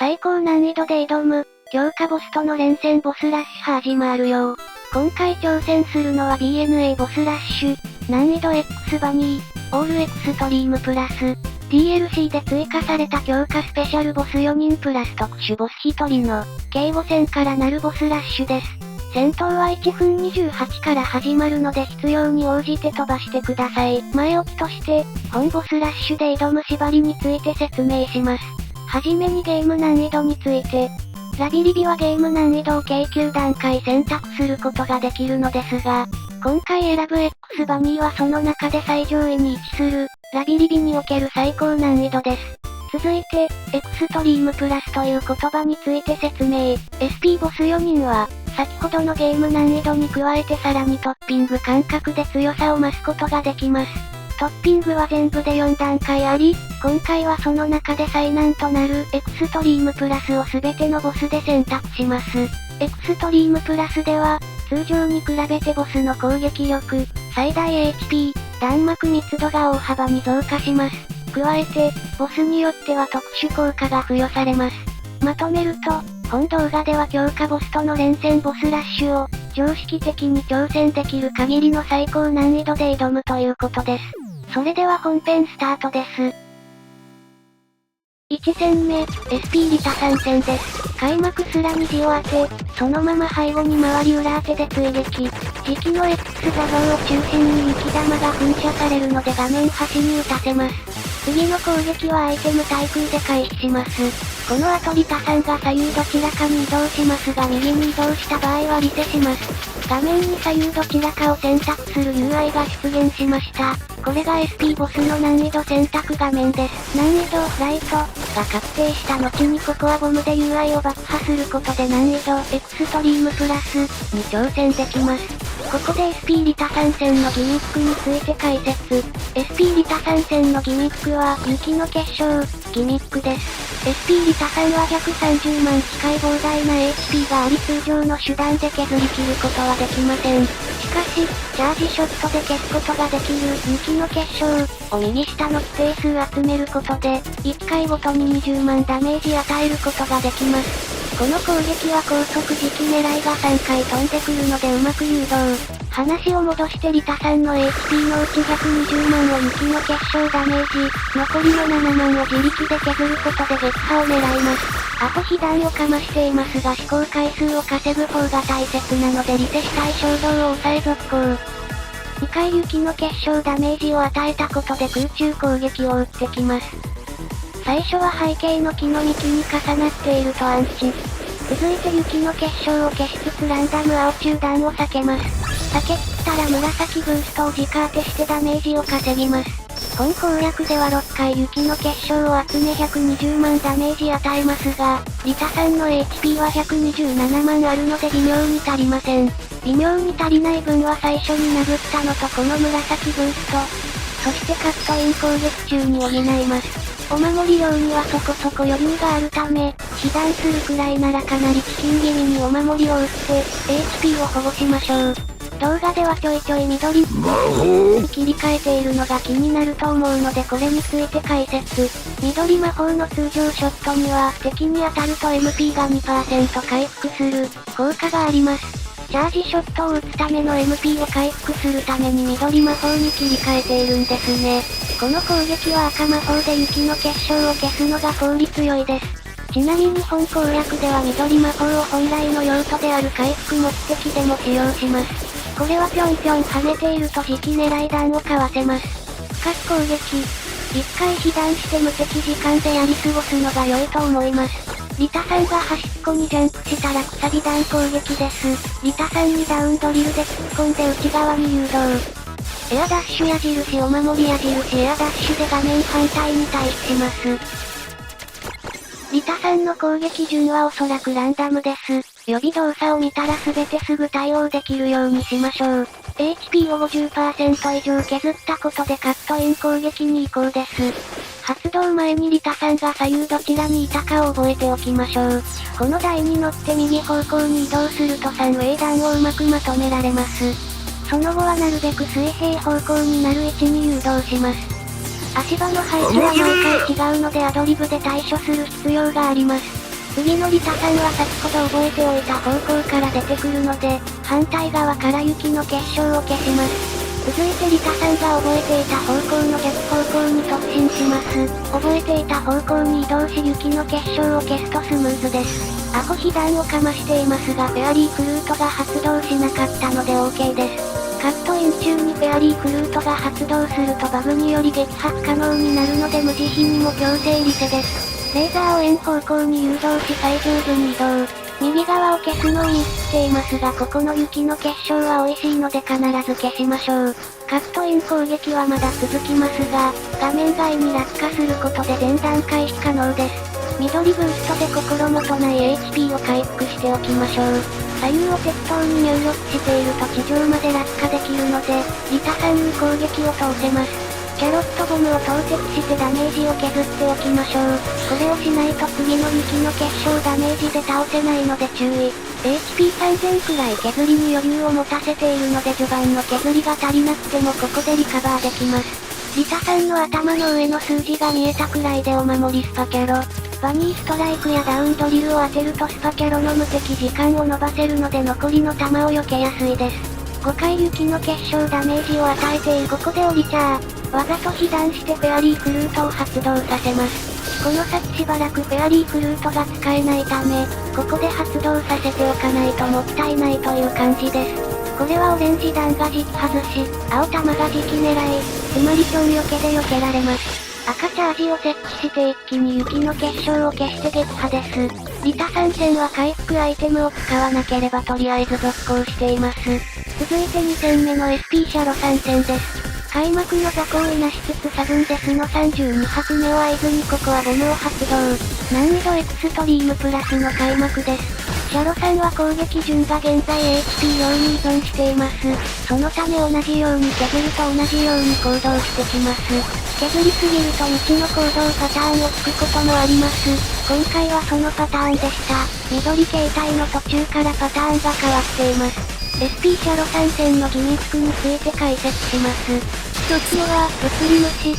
最高難易度で挑む、強化ボスとの連戦ボスラッシュ始まるよ。今回挑戦するのは BNA ボスラッシュ、難易度 X バニー、オールエクストリームプラス、DLC で追加された強化スペシャルボス4人プラス特殊ボス1人の、計5戦からなるボスラッシュです。戦闘は1分28から始まるので必要に応じて飛ばしてください。前置きとして、本ボスラッシュで挑む縛りについて説明します。はじめにゲーム難易度について。ラビリビはゲーム難易度を計9段階選択することができるのですが、今回選ぶ X バニーはその中で最上位に位置する、ラビリビにおける最高難易度です。続いて、エクストリームプラスという言葉について説明。SP ボス4人は、先ほどのゲーム難易度に加えてさらにトッピング感覚で強さを増すことができます。トッピングは全部で4段階あり、今回はその中で最難となるエクストリームプラスを全てのボスで選択します。エクストリームプラスでは、通常に比べてボスの攻撃力、最大 HP、弾幕密度が大幅に増加します。加えて、ボスによっては特殊効果が付与されます。まとめると、本動画では強化ボスとの連戦ボスラッシュを、常識的に挑戦できる限りの最高難易度で挑むということです。それでは本編スタートです。1戦目、SP リタ参戦です。開幕すら虹を当て、そのまま背後に回り裏当てで追撃。時期の X 画像を中心に雪玉が噴射されるので画面端に打たせます。次の攻撃はアイテム対空で回避します。この後リタさんが左右どちらかに移動しますが右に移動した場合はリセします。画面に左右どちらかを選択する UI が出現しました。これが SP ボスの難易度選択画面です。難易度、ライト、が確定した後にココアボムで UI を爆破することで難易度、エクストリームプラス、に挑戦できます。ここで SP リタ参戦のギミックについて解説。SP リタ参戦のギミックは、雪の結晶、ギミックです。SP リタさんは130万近い膨大な HP があり通常の手段で削り切ることはできません。しかし、チャージショットで消すことができる雪の結晶を右下の規定数集めることで、1回ごとに20万ダメージ与えることができます。この攻撃は高速時期狙いが3回飛んでくるのでうまく誘導。話を戻してリタさんの HP のうち120万を雪の結晶ダメージ、残りの7万を自力で削ることで撃破を狙います。あと被弾をかましていますが試行回数を稼ぐ方が大切なのでリセしたい衝動を抑え続行。2回雪の結晶ダメージを与えたことで空中攻撃を打ってきます。最初は背景の木の幹に重なっていると安心。続いて雪の結晶を消しつつランダム青中弾を避けます。避け切ったら紫ブーストを直当てしてダメージを稼ぎます。本攻略では6回雪の結晶を集め120万ダメージ与えますが、リタさんの HP は127万あるので微妙に足りません。微妙に足りない分は最初に殴ったのとこの紫ブースト、そしてカットイン攻撃中に補います。お守り量にはそこそこ余裕があるため、被弾するくらいならかなりチキン気味にお守りを打って、HP を保護しましょう。動画ではちょいちょい緑に切り替えているのが気になると思うのでこれについて解説。緑魔法の通常ショットには敵に当たると MP が 2% 回復する効果があります。チャージショットを打つための MP を回復するために緑魔法に切り替えているんですね。この攻撃は赤魔法で雪の結晶を消すのが効率良いです。ちなみに本攻略では緑魔法を本来の用途である回復目的でも使用します。これはぴょんぴょん跳ねていると時期狙い弾をかわせます。不活攻撃。一回被弾して無敵時間でやり過ごすのが良いと思います。リタさんが端っこにジャンプしたらくさび弾攻撃です。リタさんにダウンドリルで突っ込んで内側に誘導。エアダッシュ矢印お守り矢印エアダッシュで画面反対に対比します。リタさんの攻撃順はおそらくランダムです。予備動作を見たら全てすぐ対応できるようにしましょう。HP を 50% 以上削ったことでカットイン攻撃に移行です。発動前にリタさんが左右どちらにいたかを覚えておきましょう。この台に乗って右方向に移動すると3ウェイ弾をうまくまとめられます。その後はなるべく水平方向になる位置に誘導します。足場の配置は毎回違うのでアドリブで対処する必要があります。次のリタさんは先ほど覚えておいた方向から出てくるので、反対側から雪の結晶を消します。続いてリタさんが覚えていた方向の逆方向に突進します。覚えていた方向に移動し雪の結晶を消すとスムーズです。アホ被弾をかましていますがフェアリーフルートが発動しなかったので OK です。カットイン中にフェアリーフルートが発動するとバグにより撃破不可能になるので無慈悲にも強制リセです。レーザーを円方向に誘導し最上部に移動。右側を消すのをミスっていますがここの雪の結晶は美味しいので必ず消しましょう。カットイン攻撃はまだ続きますが、画面外に落下することで前段回避可能です。緑ブーストで心もとない HP を回復しておきましょう。左右を適当に入力していると地上まで落下できるので、リタさんに攻撃を通せます。キャロットボムを投擲してダメージを削っておきましょう。これをしないと次の雪の結晶ダメージで倒せないので注意。HP3000 くらい削りに余裕を持たせているので序盤の削りが足りなくてもここでリカバーできます。リタさんの頭の上の数字が見えたくらいでお守りスパキャロ。バニーストライクやダウンドリルを当てるとスパキャロの無敵時間を伸ばせるので残りの弾を避けやすいです。5回雪の結晶ダメージを与えているここで降りちゃー。わざと被弾してフェアリーフルートを発動させます。この先しばらくフェアリーフルートが使えないため、ここで発動させておかないともったいないという感じです。これはオレンジ弾が時期外し、青弾が時期狙い、つまり超避けで避けられます。赤チャージを設置して一気に雪の結晶を消して撃破です。リタ参戦は回復アイテムを使わなければとりあえず続行しています。続いて2戦目の SP シャロ参戦です。開幕の雑魚をいなしつつサブンデスの32発目を合図にここはボムを発動。難易度エクストリームプラスの開幕です。シャロさんは攻撃順が現在 HP 量に依存しています。そのため同じように削ると同じように行動してきます。削りすぎると未知の行動パターンをつくこともあります。今回はそのパターンでした。緑形態の途中からパターンが変わっています。SP シャロ参戦のギミックについて解説します。一つ目は、移り虫。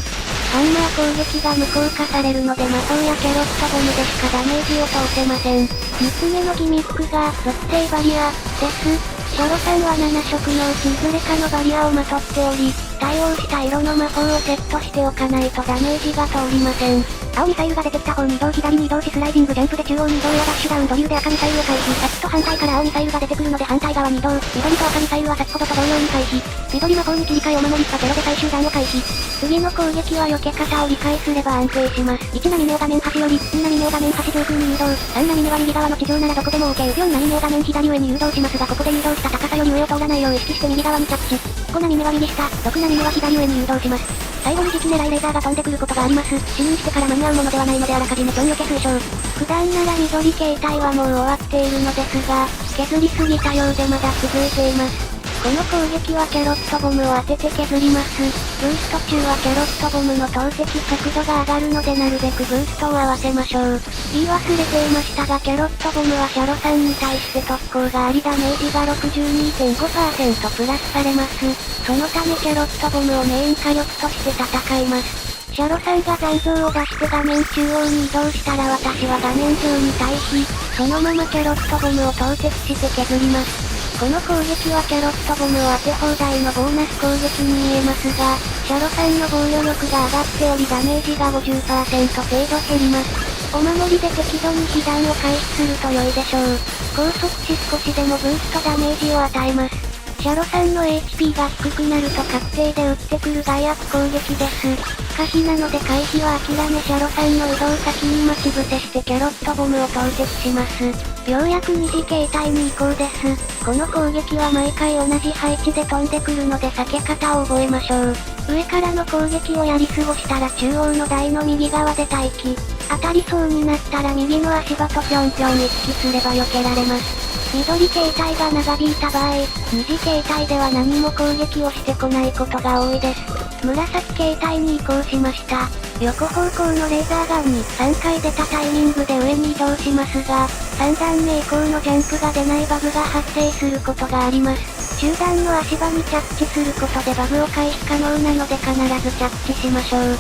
ハンマー攻撃が無効化されるので魔法やキャロットボムでしかダメージを通せません。三つ目のギミックが、属性バリア、です。シャロさんは7色のうちいずれかのバリアをまとっており、対応した色の魔法をセットしておかないとダメージが通りません。青ミサイルが出てきた方に移動左に移動しスライディングジャンプで中央に移動やダッシュダウンドリルで赤ミサイルを回避。さっきと反対から青ミサイルが出てくるので反対側に移動。緑と赤ミサイルは先ほどと同様に回避。緑魔法に切り替えお守りスパケロで最終弾を回避。次の攻撃は避け方を理解すれば安定します。1波目を画面端より、2波目を画面端上空に誘導。3波目は右側の地上ならどこでも OK。4波目を画面左上に誘導しますがここで誘導した高さより上を通らないよう意識して右側に着地。5波目は右下、6波目は左上に誘導します。最後に時期狙いレーザーが飛んでくることがあります。視認してから間に合うものではないのであらかじめちょんよけ推奨。普段なら緑形態はもう終わっているのですが、削りすぎたようでまだ続いています。この攻撃はキャロットボムを当てて削ります。ブースト中はキャロットボムの投擲速度が上がるのでなるべくブーストを合わせましょう。言い忘れていましたがキャロットボムはシャロさんに対して特攻がありダメージが 62.5% プラスされます。そのためキャロットボムをメイン火力として戦います。シャロさんが残像を出して画面中央に移動したら私は画面上に対し、そのままキャロットボムを投擲して削ります。この攻撃はキャロットボムを当て放題のボーナス攻撃に見えますが、シャロさんの防御力が上がっておりダメージが 50% 程度減ります。お守りで適度に被弾を回避すると良いでしょう。高速し少しでもブーストダメージを与えます。シャロさんの HP が低くなると確定で撃ってくる害悪攻撃です。可否なので回避は諦めシャロさんの移動先に待ち伏せしてキャロットボムを投擲します。ようやく二次形態に移行です。この攻撃は毎回同じ配置で飛んでくるので避け方を覚えましょう。上からの攻撃をやり過ごしたら中央の台の右側で待機。当たりそうになったら右の足場とぴょんぴょん意識すれば避けられます。緑形態が長引いた場合、二次形態では何も攻撃をしてこないことが多いです。紫形態に移行しました。横方向のレーザーガンに3回出たタイミングで上に移動しますが、3段目以降のジャンプが出ないバグが発生することがあります。中段の足場に着地することでバグを回避可能なので必ず着地しましょう。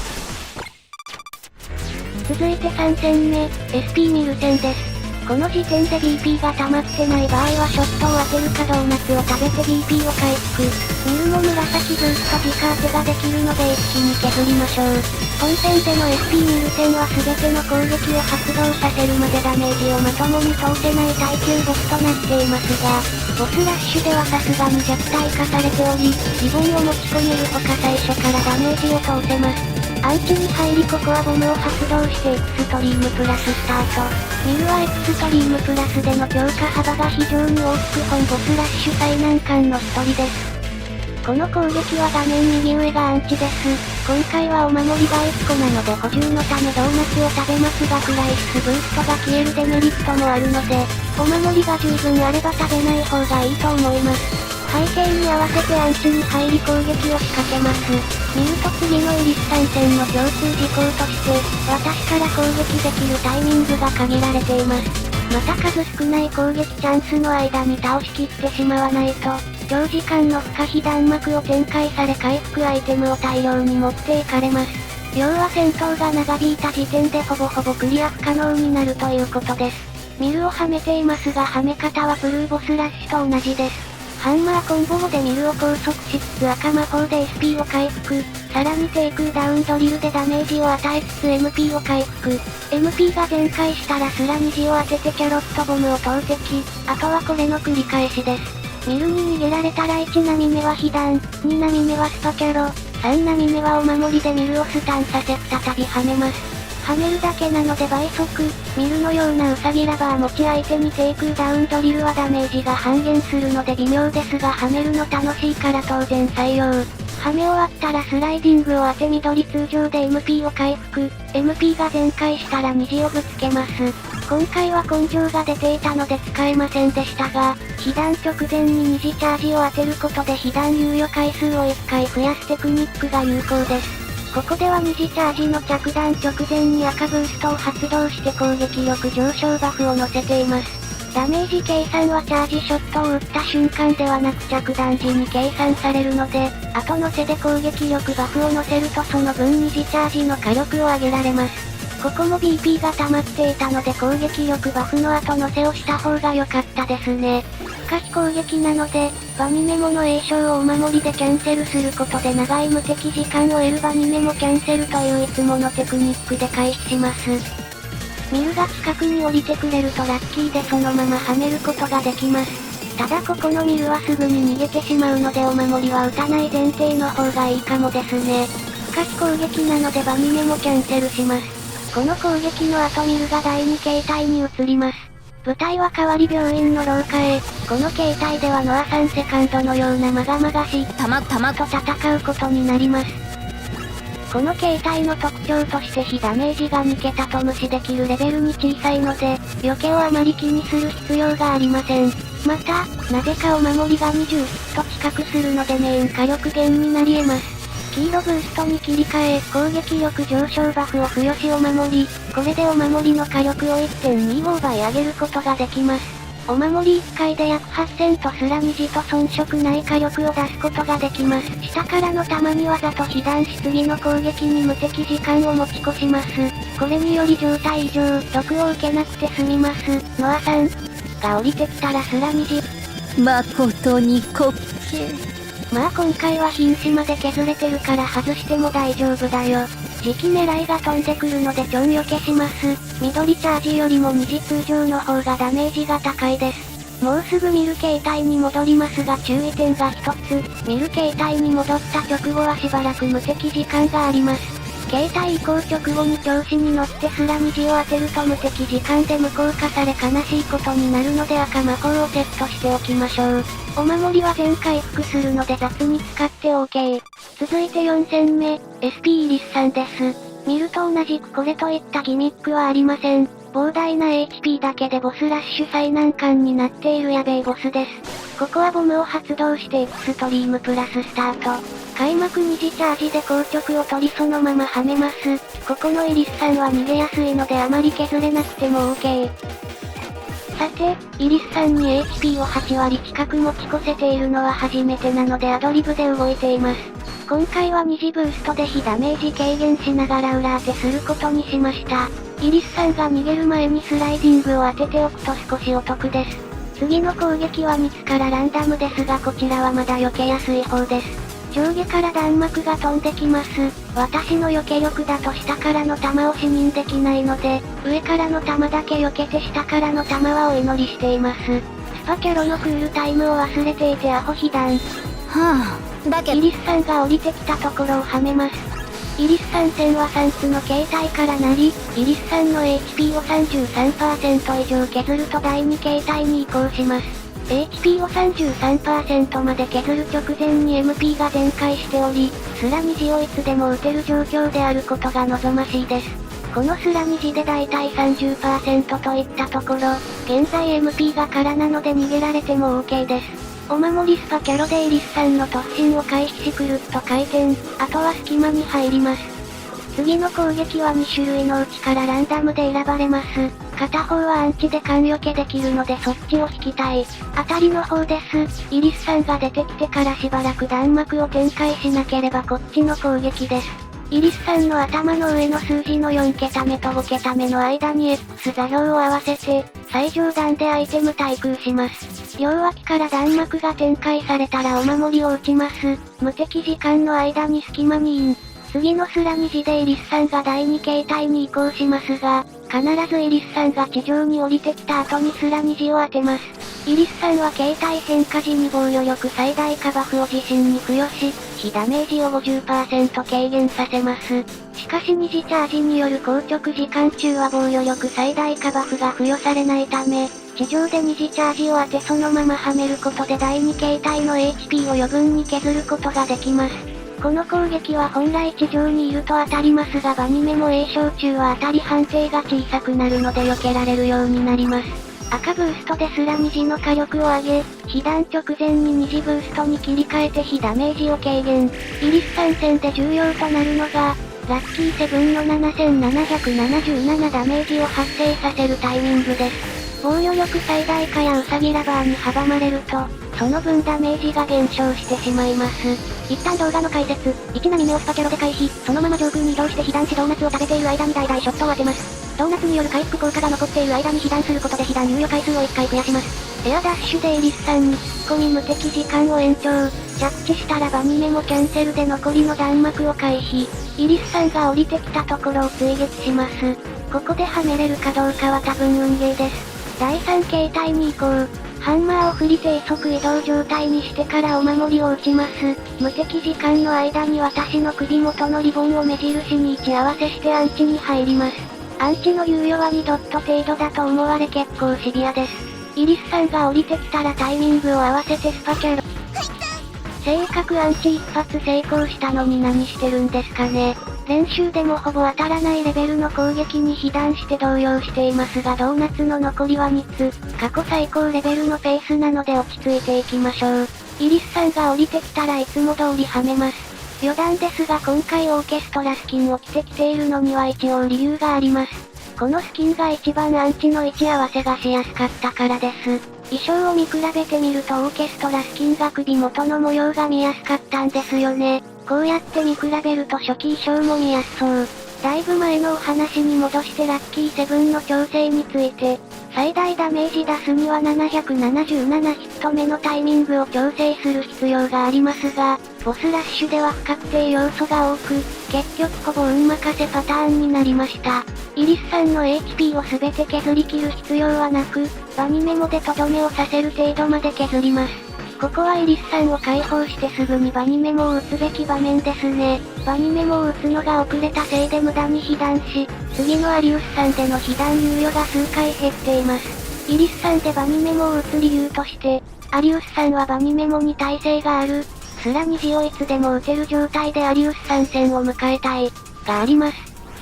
続いて3戦目、SP ミル戦です。この時点で BP が溜まってない場合はショットを当てるかドーナツを食べて BP を回復。ミルも紫ブースト直当てができるので一気に削りましょう。本戦での SP ミル戦は全ての攻撃を発動させるまでダメージをまともに通せない耐久ボスとなっていますが、ボスラッシュではさすがに弱体化されており、リボンを持ち込めるほか最初からダメージを通せます。アンチに入りここはボムを発動してエクストリームプラススタート。ミルはエクストリームプラスでの強化幅が非常に大きく本ボスラッシュ最難関の一人です。この攻撃は画面右上がアンチです。今回はお守りが1個なので補充のためドーナツを食べますがクライシスブーストが消えるデメリットもあるので、お守りが十分あれば食べない方がいいと思います。背景に合わせてアンチに入り攻撃を仕掛けます。見ると次のイリス参戦の共通事項として、私から攻撃できるタイミングが限られています。また数少ない攻撃チャンスの間に倒しきってしまわないと、長時間の不可避弾幕を展開され回復アイテムを大量に持っていかれます。要は戦闘が長引いた時点でほぼほぼクリア不可能になるということです。ミルをはめていますがはめ方はブルーボスラッシュと同じです。ハンマーコンボ後でミルを拘束しつつ赤魔法で SP を回復、さらに低空ダウンドリルでダメージを与えつつ MP を回復。MP が全開したらスラ虹を当ててキャロットボムを投擲、あとはこれの繰り返しです。ミルに逃げられたら1波目は被弾、2波目はスパキャロ、3波目はお守りでミルをスタンさせ再びはめます。はめるだけなので倍速、ミルのようなウサギラバー持ち相手に低空ダウンドリルはダメージが半減するので微妙ですがはめるの楽しいから当然採用。はめ終わったらスライディングを当て緑通常で MP を回復、MP が全開したら虹をぶつけます。今回は根性が出ていたので使えませんでしたが、被弾直前に虹チャージを当てることで被弾猶予回数を1回増やすテクニックが有効です。ここでは虹チャージの着弾直前に赤ブーストを発動して攻撃力上昇バフを乗せています。ダメージ計算はチャージショットを打った瞬間ではなく着弾時に計算されるので、後乗せで攻撃力バフを乗せるとその分虹チャージの火力を上げられます。ここも BP が溜まっていたので攻撃力バフの後乗せをした方が良かったですね。しかし攻撃なので、バニメモの栄称をお守りでキャンセルすることで長い無敵時間を得るバニメモキャンセルといういつものテクニックで回避します。ミルが近くに降りてくれるとラッキーでそのままはめることができます。ただここのミルはすぐに逃げてしまうのでお守りは打たない前提の方がいいかもですね。しかし攻撃なのでバニメモキャンセルします。この攻撃の後ミルが第2形態に移ります。舞台は変わり病院の廊下へ、この形態ではノア3セカンドのようなまがまがしい玉と戦うことになります。この形態の特徴として非ダメージが2桁と無視できるレベルに小さいので、避けをあまり気にする必要がありません。また、なぜかお守りが20と近くするのでメイン火力減になり得ます。黄色ブーストに切り替え、攻撃力上昇バフを付与しお守り、これでお守りの火力を 1.25 倍上げることができます。お守り1回で約8000とスラ虹と遜色ない火力を出すことができます。下からの弾にわざと被弾し次の攻撃に無敵時間を持ち越します。これにより状態異常、毒を受けなくて済みます。ノアさんが降りてきたらスラ虹。誠に滑稽。まあ今回は瀕死まで削れてるから外しても大丈夫だよ。時期狙いが飛んでくるのでちょん避けします。緑チャージよりも二次通常の方がダメージが高いです。もうすぐ見る形態に戻りますが注意点が一つ。見る形態に戻った直後はしばらく無敵時間があります。形態移行直後に調子に乗ってスラ虹を当てると無敵時間で無効化され悲しいことになるので赤魔法をセットしておきましょう。お守りは全回復するので雑に使って OK。続いて4戦目、SP イリスさんです。見ると同じくこれといったギミックはありません。膨大な HP だけでボスラッシュ最難関になっているやべえボスです。ここはボムを発動してエクストリームプラススタート。開幕2次チャージで硬直を取りそのままはめます。ここのイリスさんは逃げやすいのであまり削れなくても OK。さて、イリスさんに HP を8割近く持ち越せているのは初めてなのでアドリブで動いています。今回は二次ブーストで非ダメージ軽減しながら裏当てすることにしました。イリスさんが逃げる前にスライディングを当てておくと少しお得です。次の攻撃は3つからランダムですがこちらはまだ避けやすい方です。上下から弾幕が飛んできます。私の避け力だと下からの弾を視認できないので、上からの弾だけ避けて下からの弾はお祈りしています。スパキャロのクールタイムを忘れていてアホ被弾。はあ、だけど。イリスさんが降りてきたところをはめます。イリスさん戦は3つの形態からなり、イリスさんの HP を 33% 以上削ると第2形態に移行します。HP を 33% まで削る直前に MP が全開しており、スラ虹をいつでも撃てる状況であることが望ましいです。このスラ虹でだいたい 30% といったところ、現在 MP が空なので逃げられても OK です。お守りスパキャロでイリスさんの突進を回避しくるっと回転、あとは隙間に入ります。次の攻撃は2種類のうちからランダムで選ばれます。片方はアンチで缶避けできるのでそっちを引きたい。当たりの方です。イリスさんが出てきてからしばらく弾幕を展開しなければこっちの攻撃です。イリスさんの頭の上の数字の4桁目と5桁目の間に X 座標を合わせて、最上段でアイテム対空します。両脇から弾幕が展開されたらお守りを打ちます。無敵時間の間に隙間にイン。次のスラ虹でイリスさんが第2形態に移行しますが、必ずイリスさんが地上に降りてきた後にスラ虹を当てます。イリスさんは形態変化時に防御力最大化バフを自身に付与し、非ダメージを 50% 軽減させます。しかし二次チャージによる硬直時間中は防御力最大化バフが付与されないため、地上で二次チャージを当てそのままはめることで第2形態の HP を余分に削ることができます。この攻撃は本来地上にいると当たりますがバニメも栄翔中は当たり判定が小さくなるので避けられるようになります。赤ブーストでスラ虹の火力を上げ、被弾直前に二次ブーストに切り替えて非ダメージを軽減。イリス参戦で重要となるのが、ラッキーセブンの7777ダメージを発生させるタイミングです。防御力最大化やウサギラバーに阻まれると、その分ダメージが減少してしまいます。一旦動画の解説、1波目をスパキャロで回避、そのまま上空に移動して被弾しドーナツを食べている間に大々ショットを当てます。ドーナツによる回復効果が残っている間に被弾することで被弾猶予回数を1回増やします。エアダッシュでイリスさんに突っ込み無敵時間を延長。着地したらバニメもキャンセルで残りの弾幕を回避。イリスさんが降りてきたところを追撃します。ここではめれるかどうかは多分運ゲーです。第3形態に移行。ハンマーを振り低速移動状態にしてからお守りを打ちます。無敵時間の間に私の首元のリボンを目印に位置合わせしてアンチに入ります。アンチの猶予は2ドット程度だと思われ結構シビアです。イリスさんが降りてきたらタイミングを合わせてスパキャロ。正確アンチ一発成功したのに何してるんですかね。練習でもほぼ当たらないレベルの攻撃に被弾して動揺していますがドーナツの残りは2つ。過去最高レベルのペースなので落ち着いていきましょう。イリスさんが降りてきたらいつも通りはめます。余談ですが今回オーケストラスキンを着てきているのには一応理由があります。このスキンが一番アンチの位置合わせがしやすかったからです。衣装を見比べてみるとオーケストラスキンが首元の模様が見やすかったんですよね。こうやって見比べると初期衣装も見やすそう。だいぶ前のお話に戻してラッキーセブンの調整について、最大ダメージ出すには777ヒット目のタイミングを調整する必要がありますが、ボスラッシュでは不確定要素が多く、結局ほぼ運任せパターンになりました。イリスさんの HP を全て削り切る必要はなく、バニメモでとどめをさせる程度まで削ります。ここはイリスさんを解放してすぐにバニメモを打つべき場面ですね。バニメモを打つのが遅れたせいで無駄に被弾し、次のアリウスさんでの被弾猶予が数回減っています。イリスさんでバニメモを打つ理由として、アリウスさんはバニメモに耐性がある、スラ虹をいつでも打てる状態でアリウス参戦を迎えたい、があります。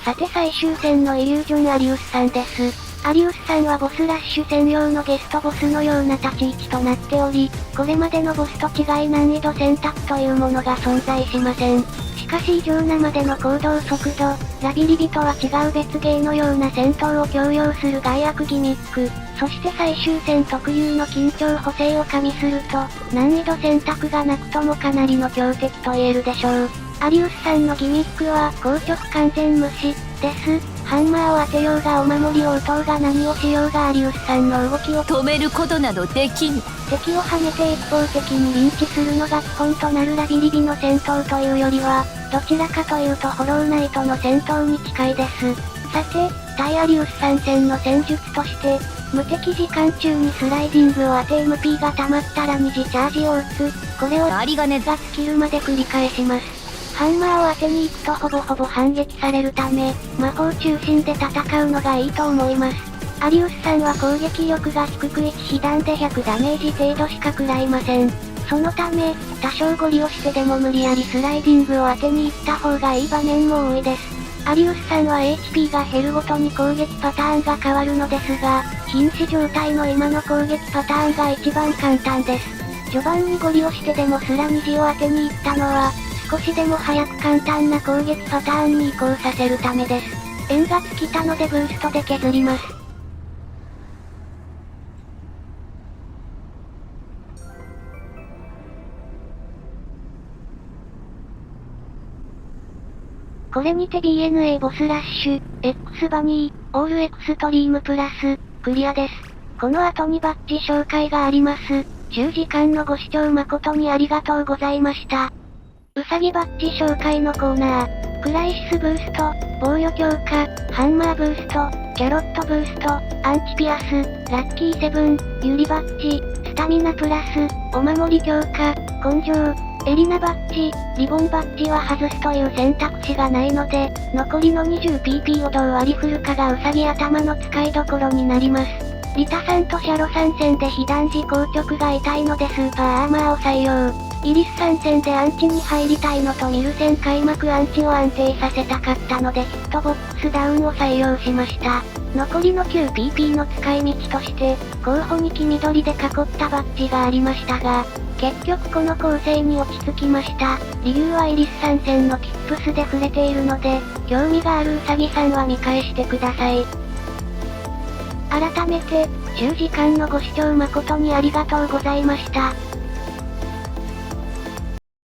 さて最終戦のイリュージョンアリウスさんです。アリウスさんはボスラッシュ専用のゲストボスのような立ち位置となっており、これまでのボスと違い難易度選択というものが存在しません。しかし異常なまでの行動速度、ラビリビとは違う別芸のような戦闘を強要する害悪ギミック、そして最終戦特有の緊張補正を加味すると、難易度選択がなくともかなりの強敵と言えるでしょう。アリウスさんのギミックは硬直完全無視です。ハンマーを当てようがお守りを打とうが何をしようがアリウスさんの動きを止めることなどできん。敵を跳ねて一方的にリンチするのが基本となるラビリビの戦闘というよりは、どちらかというとホローナイトの戦闘に近いです。さて、対アリウス参戦の戦術として、無敵時間中にスライディングを当て MP が溜まったら二次チャージを打つ。これをありがねが尽きるまで繰り返します。ハンマーを当てに行くとほぼほぼ反撃されるため、魔法中心で戦うのがいいと思います。アリウスさんは攻撃力が低く1被弾で100ダメージ程度しか食らいません。そのため、多少ゴリをしてでも無理やりスライディングを当てに行った方がいい場面も多いです。アリウスさんは HP が減るごとに攻撃パターンが変わるのですが、瀕死状態の今の攻撃パターンが一番簡単です。序盤にゴリをしてでもスラ虹を当てに行ったのは、少しでも早く簡単な攻撃パターンに移行させるためです。円が尽きたのでブーストで削ります。これにて BNA ボスラッシュ、X バニー、オールエクストリームプラス、クリアです。この後にバッジ紹介があります。10時間のご視聴誠にありがとうございました。うさぎバッジ紹介のコーナー。クライシスブースト、防御強化、ハンマーブースト、キャロットブースト、アンチピアス、ラッキーセブン、ユリバッジ、スタミナプラス、お守り強化、根性、エリナバッジ、リボンバッジは外すという選択肢がないので、残りの 20PP をどう割り振るかがウサギ頭の使いどころになります。リタさんとシャロ参戦で被弾時硬直が痛いのでスーパーアーマーを採用。イリス参戦でアンチに入りたいのとミルセン開幕アンチを安定させたかったのでヒットボックスダウンを採用しました。残りの 9PP の使い道として、候補に黄緑で囲ったバッジがありましたが、結局この構成に落ち着きました。理由はイリス参戦のキップスで触れているので、興味があるウサギさんは見返してください。改めて、10時間のご視聴誠にありがとうございました。